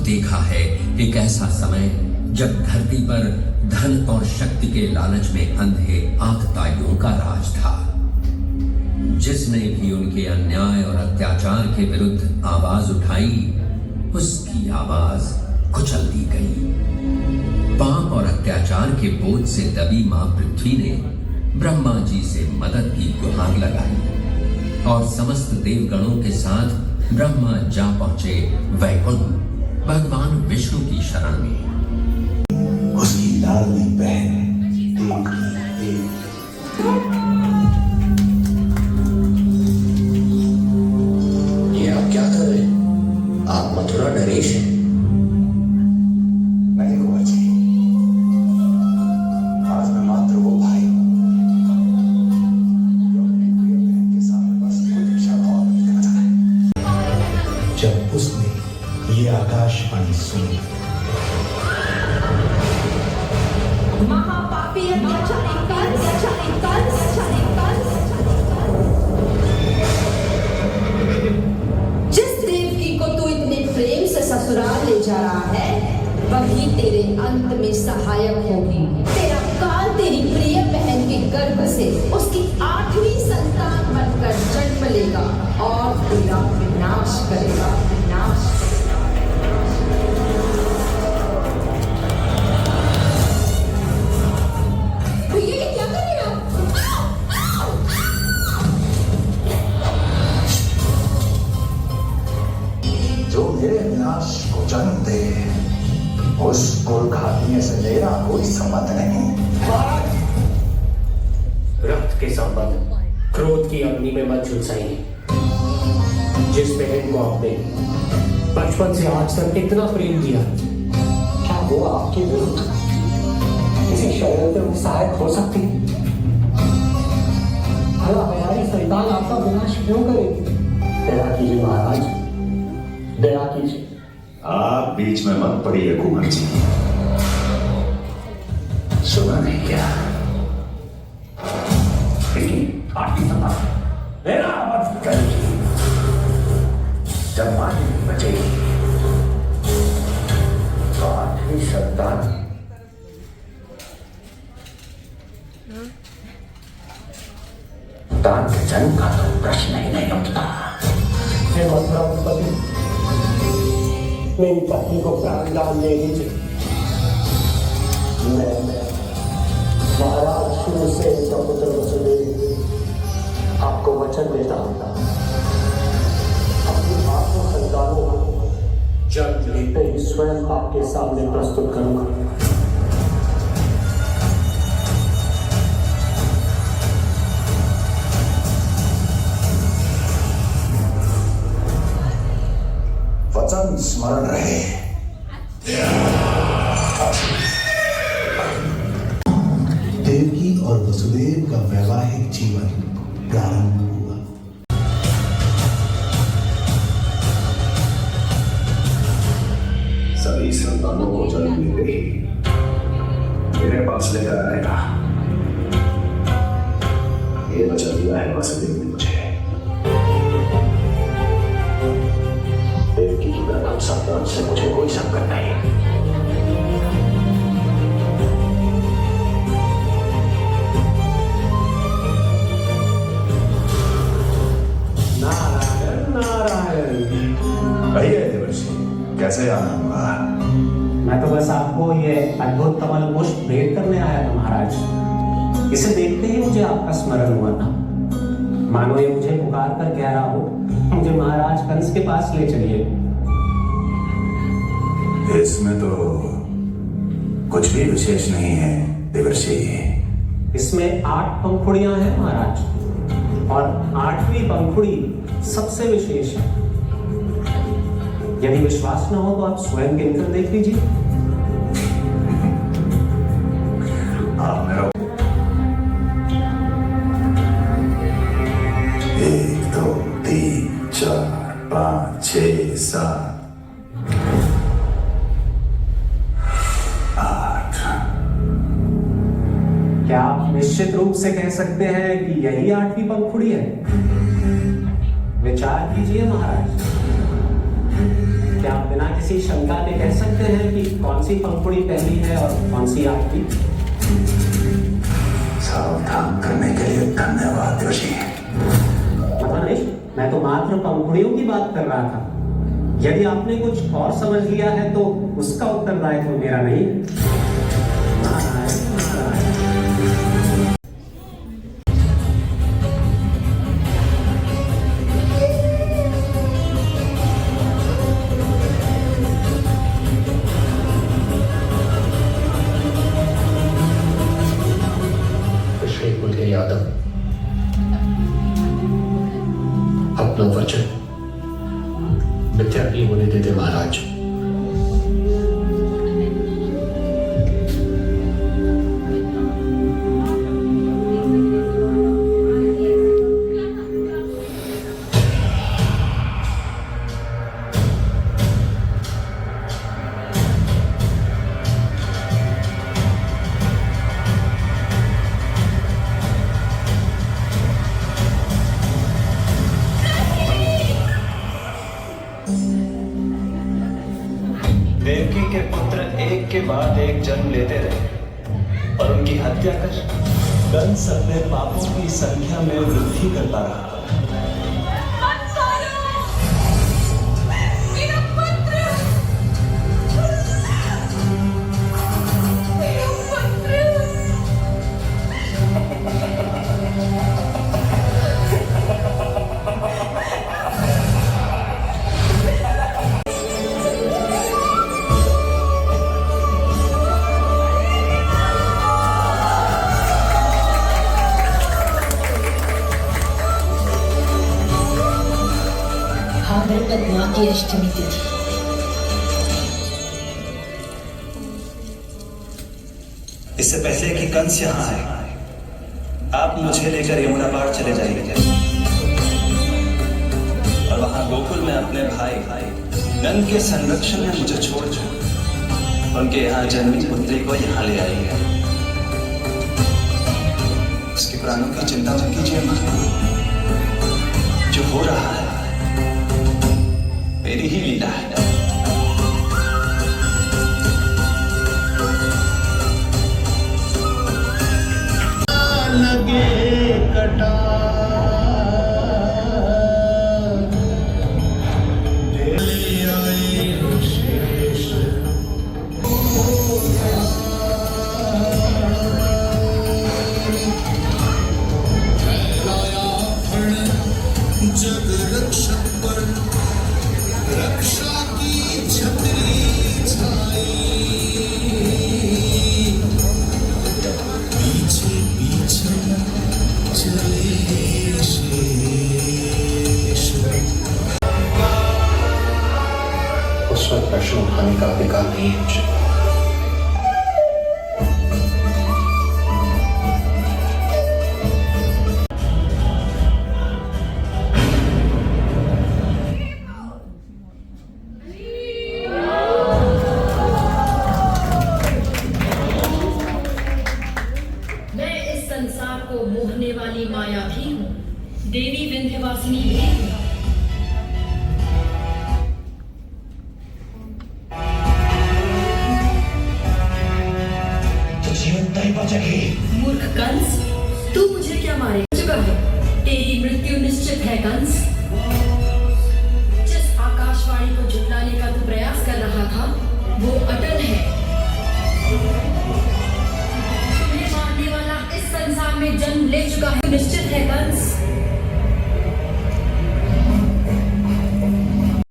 देखा है एक ऐसा समय जब धरती पर धन और शक्ति के लालच में अंधे आतताइयों का राज था। जिसने भी उनके अन्याय और अत्याचार के विरुद्ध आवाज उठाई, उसकी आवाज कुचल दी गई। पाप और अत्याचार के बोझ से दबी मां पृथ्वी ने ब्रह्मा जी से मदद की गुहार लगाई और समस्त देवगणों के साथ ब्रह्मा जा पहुंचे वैकुंठ भगवान विष्णु की शरण में। उसकी लाडली बहन देवकी ये आप क्या कर रहे हैं? आप मथुरा नरेश हैं। नहीं कुंवर जी, आज मैं मात्र वो भाई हूं जो अपनी प्रिय बहन के सामने बस कोई इशारा और नहीं करना चाहता है। जब उसने ये आकाशवाणी सुनी, महापापी अत्याचारी कंस जिस देवकी को तू इतने प्रेम से ससुराल ले जा रहा है, वही तेरे अंत में सहायक होगी। तेरा काल तेरी प्रिय बहन के गर्भ से उसकी 8वीं संतान बनकर जन्म लेगा और तेरा विनाश करेगा। भैया ये क्या कर रहे हो? जो मेरे विनाश को जन्म दे, उस कुलघातीय से मेरा कोई संबंध नहीं। रक्त के संबंध क्रोध की अग्नि में मत झुलसाइए। जिस बहन को आपने बचपन से आज तक इतना प्रेम दिया, क्या वो आपके विरुद्ध किसी षड्यंत्र में सहायक हो सकती है? भला हमारी संतान आपका विनाश क्यों करेगी? दया कीजिए महाराज, दया कीजिए। आप बीच में मत पड़िए कुंवर जी। सुना नहीं क्या? लेकिन आपकी संतान मेरा मत करेगी। जब माटी बचेगी तो 8वीं संतान दान के जन्म का तो प्रश्न ही नहीं उठता। हे मथुराधिपति, मेरी पत्नी को प्राणदान दे दीजिए। मैं महाराज शूरसेन का पुत्र वसुदेव आपको वचन देता हूँ, अपनी आठों संतानों को जन्म लेते ही स्वयं आपके सामने प्रस्तुत करूंगा। वचन स्मरण रहे। देवकी और वसुदेव का वैवाहिक जीवन प्रारंभ हुआ। सभी संतानों को जन्म लेते ही मेरे पास लेकर आएगा, ये वचन दिया है वसुदेव ने मुझे। देवकी की प्रथम संतान से मुझे कोई संकट नहीं। नारायण नारायण। कहिए देवर्षि, कैसे आना हुआ? मैं तो बस आपको ये अद्भुत कमल पुष्प भेंट करने आया था महाराज। इसे देखते ही मुझे आपका स्मरण हुआ था। मानो ये मुझे पुकार कर कह रहा हो, मुझे महाराज कंस के पास ले चलिए। इसमें तो कुछ भी विशेष नहीं है देवर्षि। इसमें 8 पंखुड़ियां हैं महाराज, और 8वीं पंखुड़ी सबसे विशेष है। यदि विश्वास न हो तो आप स्वयं गिनकर देख लीजिए। आप मेरा 1 2 3 4 5 6 7 8। क्या आप निश्चित रूप से कह सकते हैं कि यही 8वीं पंखुड़ी है? विचार कीजिए महाराज। क्या आप बिना किसी शंका के कह सकते हैं कि कौन सी पंखुड़ी पहली है और कौन सी आपकी? सावधान करने के लिए धन्यवाद जोशी। नहीं, मैं तो मात्र पंखुड़ियों की बात कर रहा था। यदि आपने कुछ और समझ लिया है तो उसका उत्तरदायित्व तो मेरा नहीं है। कुल के यादव अपना वचन मिथ्या नहीं होने देते महाराज। देवकी के पुत्र एक के बाद एक जन्म लेते रहे और उनकी हत्या कर कंस अपने पापों की संख्या में वृद्धि करता रहा। पद्मा की अष्टमी तिथि। इससे पहले कि कंस यहाँ आए, आप मुझे लेकर यमुना पार चले जाइए और वहां गोकुल में अपने भाई नंद के संरक्षण में मुझे छोड़ उनके यहाँ जन्मी पुत्री को यहाँ ले आइए। उसके प्राणों की चिंता मत कीजिए मां, जो हो रहा है मेरी ही लीला है। लगे कटा जग रक्षक पर रक्षा की छतरी छाई, पीछे पीछे चले शेष। उस वक्त प्रश्न उठाने का अधिकार नहीं है मुझे। संसार को मोहने वाली माया भी हूँ, देवी विंध्यवासिनी भी हूँ। तो जीवन नहीं बचेगी। मूर्ख कंस, तू मुझे क्या मारे चुका है? तेरी मृत्यु निश्चित है कंस। जिस आकाशवाणी को झुटलाने का तू प्रयास कर रहा था वो अटल है। तुम्हें मारने वाला इस संसार में जन्म ले चुका है, निश्चित है कंस।